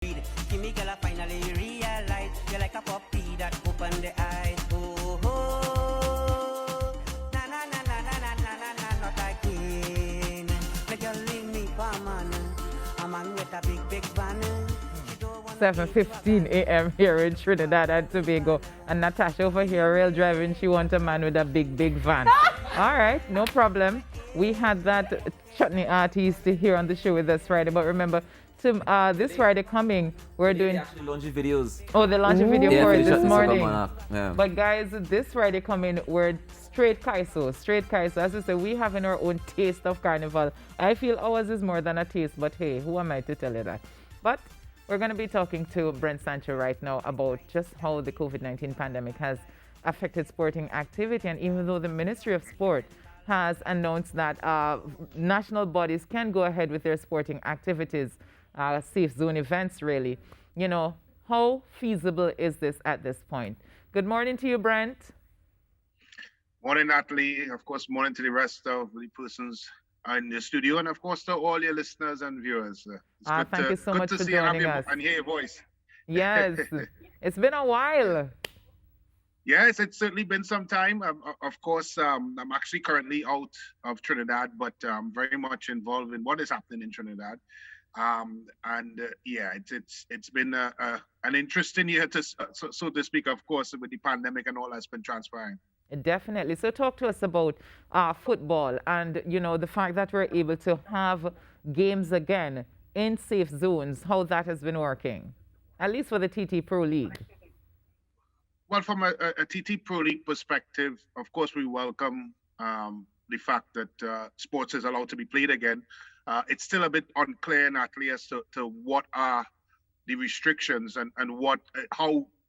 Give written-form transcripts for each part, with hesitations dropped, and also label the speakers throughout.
Speaker 1: Gimme girl, I finally realize you're like a puppy that open the eyes. Oh, oh, na na na na na na na na na, not again. Make you leave me for man, a man with a big van.
Speaker 2: 7:15 a.m. here in Trinidad and Tobago. And Natasha over here, real driving, she wants a man with a big van. All right, no problem. We had that chutney artist here on the show with us Friday, but remember, this Friday coming, we're doing...
Speaker 3: They actually launching videos.
Speaker 2: Oh, they launched a video for it this morning.
Speaker 3: Yeah.
Speaker 2: But guys, this Friday coming, we're straight Kaiso. As I said, we having our own taste of carnival. I feel ours is more than a taste, but hey, who am I to tell you that? But we're going to be talking to Brent Sancho right now about just how the COVID-19 pandemic has affected sporting activity. And even though the Ministry of Sport has announced that national bodies can go ahead with their sporting activities, safe zone events really, you know, how feasible is this at this point? Good morning to you, Brent.
Speaker 4: Morning, Natalie. Of course, morning to the rest of the persons in the studio, and of course to all your listeners and viewers.
Speaker 2: Thank you so much for joining us.
Speaker 4: And hear your voice.
Speaker 2: Yes, it's been a while.
Speaker 4: Yes, it's certainly been some time. Of course, I'm actually currently out of Trinidad, but very much involved in what is happening in Trinidad. Yeah, it's been an interesting year, so to speak, of course, with the pandemic and all that's been transpiring.
Speaker 2: Definitely. So talk to us about football and, you know, the fact that we're able to have games again in safe zones, how that has been working, at least for the TT Pro League.
Speaker 4: Well, from a TT Pro League perspective, of course, we welcome the fact that sports is allowed to be played again. It's still a bit unclear, Natalie, as to what are the restrictions and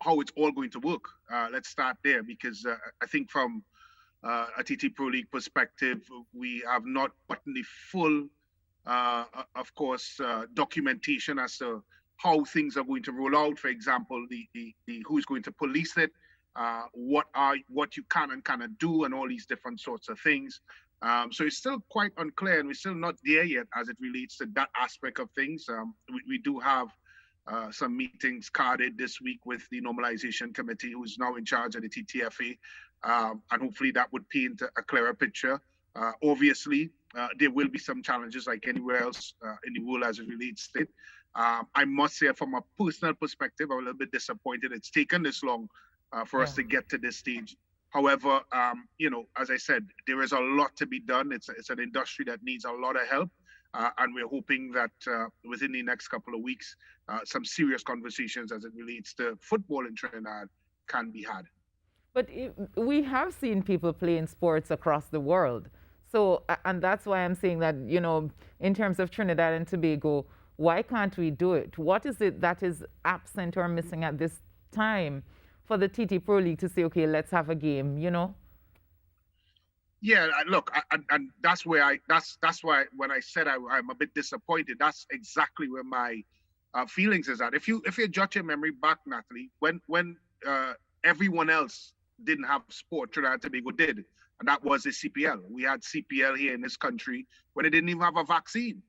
Speaker 4: how it's all going to work. Let's start there, because I think from a TT Pro League perspective, we have not gotten the full, of course, documentation as to how things are going to roll out. For example, the who's going to police it, what you can and cannot do, and all these different sorts of things. So it's still quite unclear, and we're still not there yet as it relates to that aspect of things. We do have some meetings carded this week with the Normalization Committee, who's now in charge of the TTFA, and hopefully that would paint a clearer picture. Obviously, there will be some challenges like anywhere else in the world as it relates to it. I must say, from a personal perspective, I'm a little bit disappointed it's taken this long for us to get to this stage. However, you know, as I said, there is a lot to be done. It's an industry that needs a lot of help. And we're hoping that within the next couple of weeks, some serious conversations as it relates to football in Trinidad can be had.
Speaker 2: But we have seen people playing sports across the world. So, and that's why I'm saying that, you know, in terms of Trinidad and Tobago, why can't we do it? What is it that is absent or missing at this time for the TT Pro League to say, okay, let's have a game, you know?
Speaker 4: Yeah, look, and that's why when I said I'm a bit disappointed, that's exactly where my feelings is at. If you jot your memory back, Natalie, when everyone else didn't have sport, Trinidad and Tobago did, and that was the CPL. We had CPL here in this country when it didn't even have a vaccine.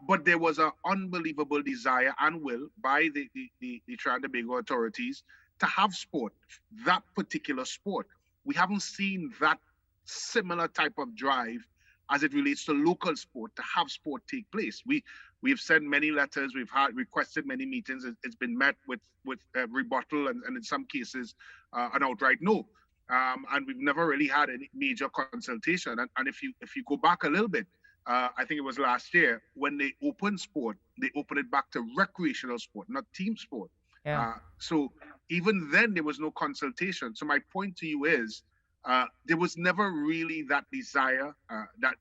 Speaker 4: But there was an unbelievable desire and will by the Trinidad and Tobago authorities to have sport, that particular sport. We haven't seen that similar type of drive as it relates to local sport, to have sport take place. We've sent many letters, we've requested many meetings. It's been met with rebuttal and in some cases an outright no. And we've never really had any major consultation. And if you go back a little bit, I think it was last year when they opened sport, they opened it back to recreational sport, not team sport.
Speaker 2: Yeah.
Speaker 4: So even then there was no consultation. So my point to you is there was never really that desire,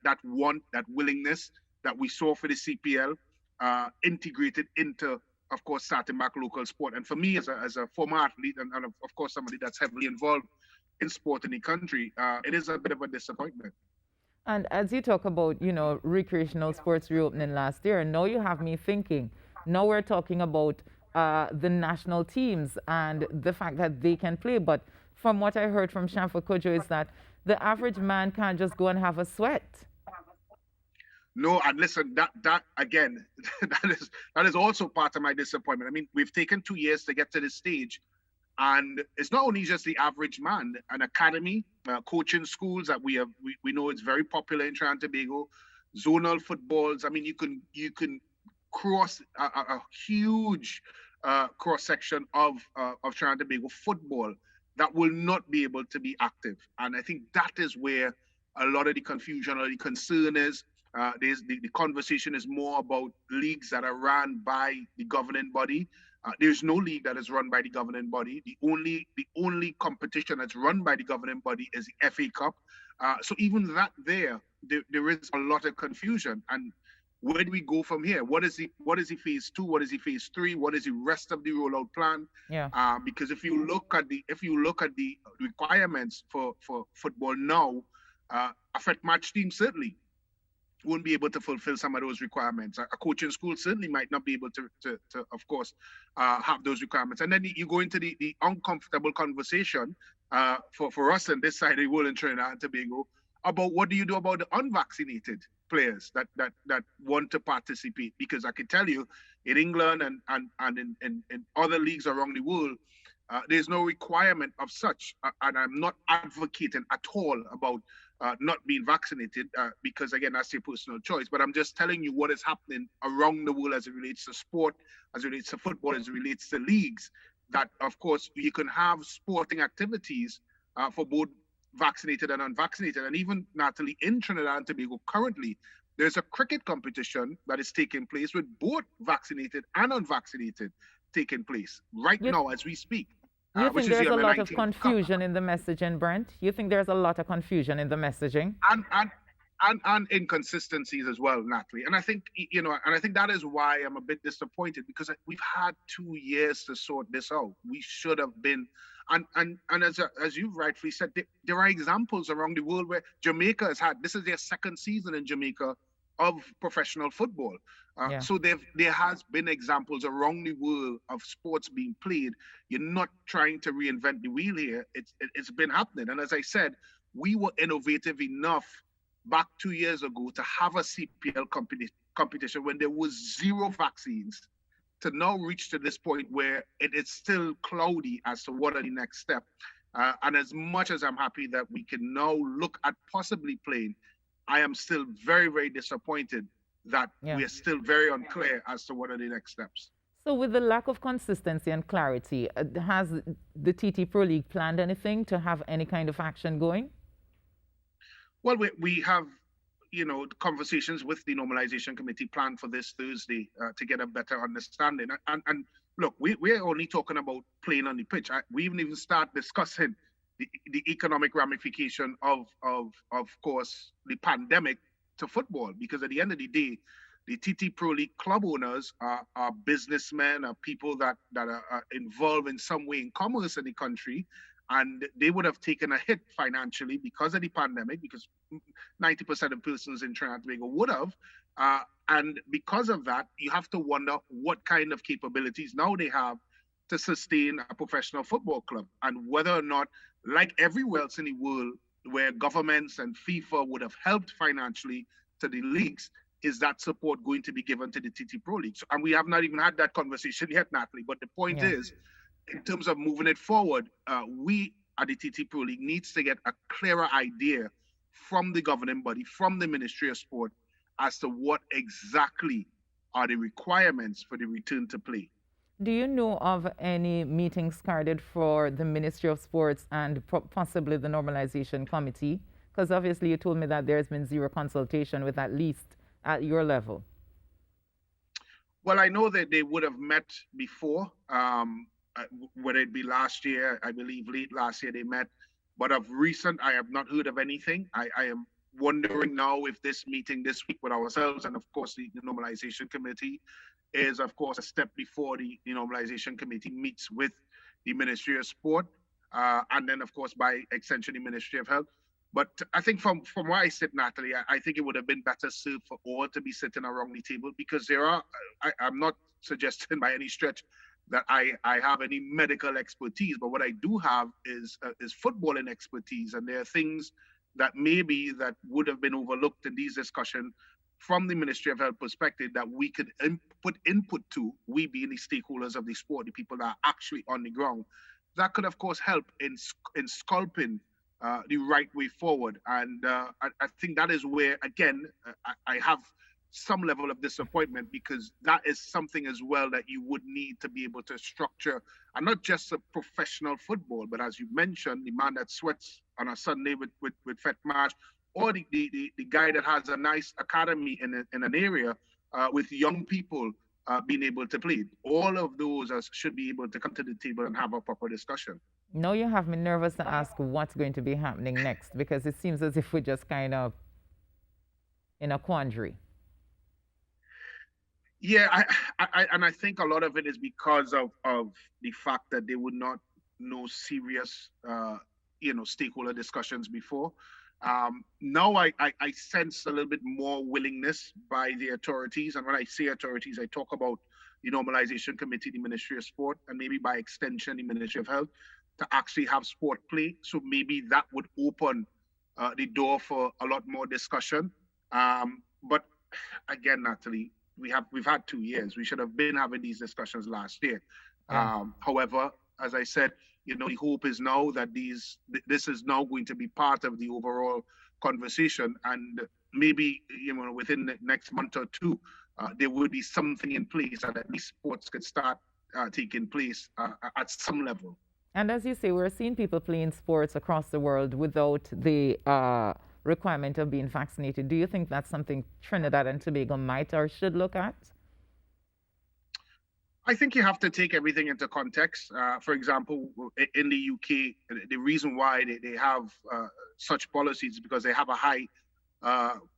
Speaker 4: that want, that willingness that we saw for the CPL integrated into, of course, starting back local sport. And for me, as a former athlete and of course somebody that's heavily involved in sport in the country, it is a bit of a disappointment.
Speaker 2: And as you talk about, you know, recreational sports reopening last year, now you have me thinking, now we're talking about the national teams and the fact that they can play. But from what I heard from Shamfa Kojo is that the average man can't just go and have a sweat.
Speaker 4: No, and listen, that again, that is also part of my disappointment. I mean, we've taken 2 years to get to this stage, and it's not only just the average man. An academy, coaching schools that we know it's very popular in Trinidad and Tobago, zonal footballs. I mean, you can cross a huge cross section of Trinidad and Tobago football that will not be able to be active, and I think that is where a lot of the confusion or the concern is. The conversation is more about leagues that are run by the governing body. There's no league that is run by the governing body. The only competition that's run by the governing body is the FA Cup. So even that there is a lot of confusion. And where do we go from here? What is the phase two? What is the phase three? What is the rest of the rollout plan?
Speaker 2: Yeah.
Speaker 4: Because if you look at the requirements for football now, affect match teams certainly won't be able to fulfill some of those requirements. A coaching school certainly might not be able to of course, have those requirements. And then you go into the uncomfortable conversation for us on this side of the world in Trinidad and Tobago about what do you do about the unvaccinated players that want to participate? Because I can tell you, in England and in other leagues around the world, there's no requirement of such. And I'm not advocating at all about not being vaccinated, because again, that's your personal choice. But I'm just telling you what is happening around the world as it relates to sport, as it relates to football, as it relates to leagues. That of course you can have sporting activities for both vaccinated and unvaccinated. And even, Natalie, in Trinidad and Tobago currently, there's a cricket competition that is taking place with both vaccinated and unvaccinated taking place right now as we speak.
Speaker 2: You think there's a lot of
Speaker 4: Cup.
Speaker 2: confusion in the messaging, Brent? You think there's a lot of confusion in the messaging?
Speaker 4: And inconsistencies as well, Natalie. And I think, and I think that is why I'm a bit disappointed, because we've had 2 years to sort this out. We should have been, and as you've rightfully said, there are examples around the world where Jamaica has had, this is their second season in Jamaica of professional football. So there has been examples around the world of sports being played. You're not trying to reinvent the wheel here. It's been happening. And as I said, we were innovative enough back 2 years ago to have a CPL competition when there was zero vaccines, to now reach to this point where it is still cloudy as to what are the next step. And as much as I'm happy that we can now look at possibly playing, I am still very, very disappointed that we are still very unclear as to what are the next steps.
Speaker 2: So with the lack of consistency and clarity, has the TT Pro League planned anything to have any kind of action going?
Speaker 4: Well, we have, conversations with the normalization committee planned for this Thursday to get a better understanding. And look, we're only talking about playing on the pitch. We even start discussing the economic ramification of course, the pandemic to football, because at the end of the day, the TT Pro League club owners are businessmen, are people that are involved in some way in commerce in the country, and they would have taken a hit financially because of the pandemic, because 90% of persons in Trinidad and Tobago would have. And because of that, you have to wonder what kind of capabilities now they have to sustain a professional football club, and whether or not, like everywhere else in the world where governments and FIFA would have helped financially to the leagues, is that support going to be given to the TT Pro League? And we have not even had that conversation yet, Natalie. But the point is, in terms of moving it forward, we at the TT Pro League needs to get a clearer idea from the governing body, from the Ministry of Sport, as to what exactly are the requirements for the return to play.
Speaker 2: Do you know of any meetings carried for the Ministry of Sports and possibly the Normalization Committee? Because obviously you told me that there's been zero consultation with at least at your level.
Speaker 4: Well, I know that they would have met before, whether it be last year, I believe late last year they met. But of recent, I have not heard of anything. I am wondering now if this meeting this week with ourselves and, of course, the Normalization Committee is, of course, a step before the Normalization Committee meets with the Ministry of Sport, and then, of course, by extension, the Ministry of Health. But I think from where I sit, Natalie, I think it would have been better served for all to be sitting around the table, because I'm not suggesting by any stretch that I have any medical expertise, but what I do have is footballing expertise, and there are things that maybe that would have been overlooked in these discussions from the Ministry of Health perspective that we could put input to, we being the stakeholders of the sport, the people that are actually on the ground, that could, of course, help in sculpting the right way forward. And I think that is where, again, I have some level of disappointment, because that is something as well that you would need to be able to structure, and not just a professional football, but as you mentioned, the man that sweats on a Sunday with Fet March, or the guy that has a nice academy in an area with young people being able to play. All of those should be able to come to the table and have a proper discussion.
Speaker 2: No, you have me nervous to ask what's going to be happening next, because it seems as if we're just kind of in a quandary.
Speaker 4: Yeah, I think a lot of it is because of the fact that there were not no serious stakeholder discussions before. Now I sense a little bit more willingness by the authorities, and when I say authorities, I talk about the Normalization Committee, the Ministry of Sport, and maybe by extension the Ministry of Health, to actually have sport play. So maybe that would open the door for a lot more discussion. But again, Natalie, we've had 2 years. We should have been having these discussions last year. Yeah. However, as I said, the hope is now that this is now going to be part of the overall conversation, and maybe within the next month or two, there will be something in place, and at least sports could start taking place at some level.
Speaker 2: And as you say, we're seeing people playing sports across the world without the requirement of being vaccinated. Do you think that's something Trinidad and Tobago might or should look at?
Speaker 4: I think you have to take everything into context. For example, in the UK, the reason why they have such policies is because they have a high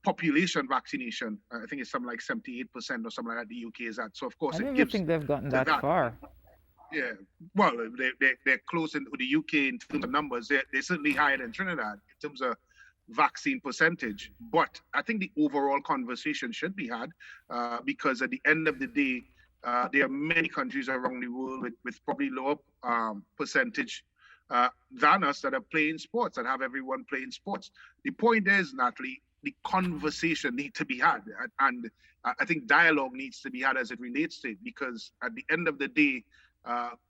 Speaker 4: population vaccination. I think it's something like 78% or something like that the UK is at. So, of course,
Speaker 2: I don't think they've gotten that far.
Speaker 4: Yeah, well, they're close in the UK in terms of numbers. They're certainly higher than Trinidad in terms of vaccine percentage. But I think the overall conversation should be had because at the end of the day, there are many countries around the world with probably lower percentage than us that are playing sports and have everyone playing sports. The point is, Natalie, the conversation needs to be had. And I think dialogue needs to be had as it relates to it, because at the end of the day,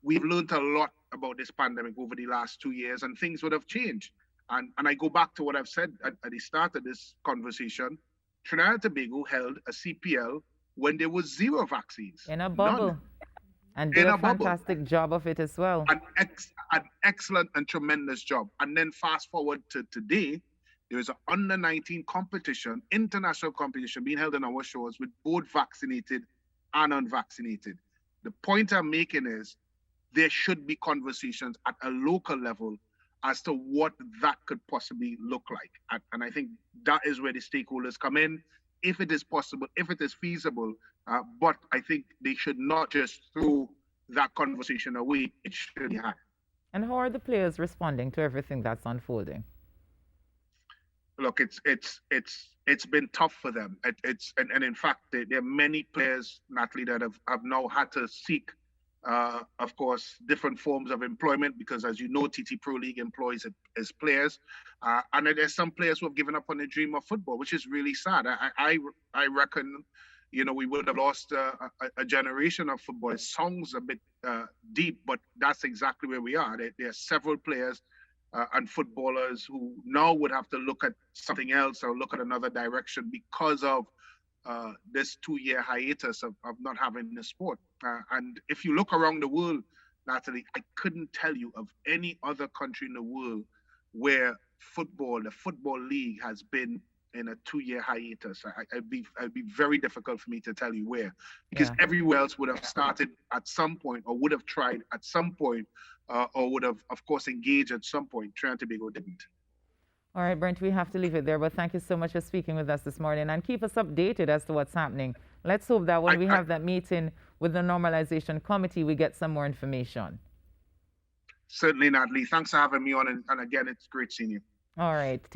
Speaker 4: we've learned a lot about this pandemic over the last 2 years, and things would have changed. And I go back to what I've said at the start of this conversation. Trinidad and Tobago held a CPL when there was 0 vaccines.
Speaker 2: In a bubble. None. And did a fantastic job of it as well.
Speaker 4: An excellent and tremendous job. And then fast forward to today, there is an under-19 competition, international competition being held on our shores with both vaccinated and unvaccinated. The point I'm making is there should be conversations at a local level as to what that could possibly look like. And I think that is where the stakeholders come in, if it is possible, if it is feasible. But I think they should not just throw that conversation away. It should be had.
Speaker 2: And how are the players responding to everything that's unfolding?
Speaker 4: Look, it's been tough for them. And in fact, there are many players, Natalie, that have now had to seek, of course, different forms of employment, because, as you know, TT Pro League employs its players, and there's some players who have given up on the dream of football, which is really sad. I reckon, we would have lost a generation of football. It sounds a bit deep, but that's exactly where we are. There are several players and footballers who now would have to look at something else or look at another direction because of this 2-year hiatus of not having the sport. And if you look around the world, Natalie, I couldn't tell you of any other country in the world where the football league has been in a 2-year hiatus. It'd be very difficult for me to tell you where, because everywhere else would have started at some point, or would have tried at some point, or would have, of course, engaged at some point. Trinidad and Tobago didn't.
Speaker 2: All right, Brent, we have to leave it there, but thank you so much for speaking with us this morning, and keep us updated as to what's happening. Let's hope that when we have that meeting with the Normalization Committee, we get some more information.
Speaker 4: Certainly, Natalie. Thanks for having me on, and again, it's great seeing you.
Speaker 2: All right.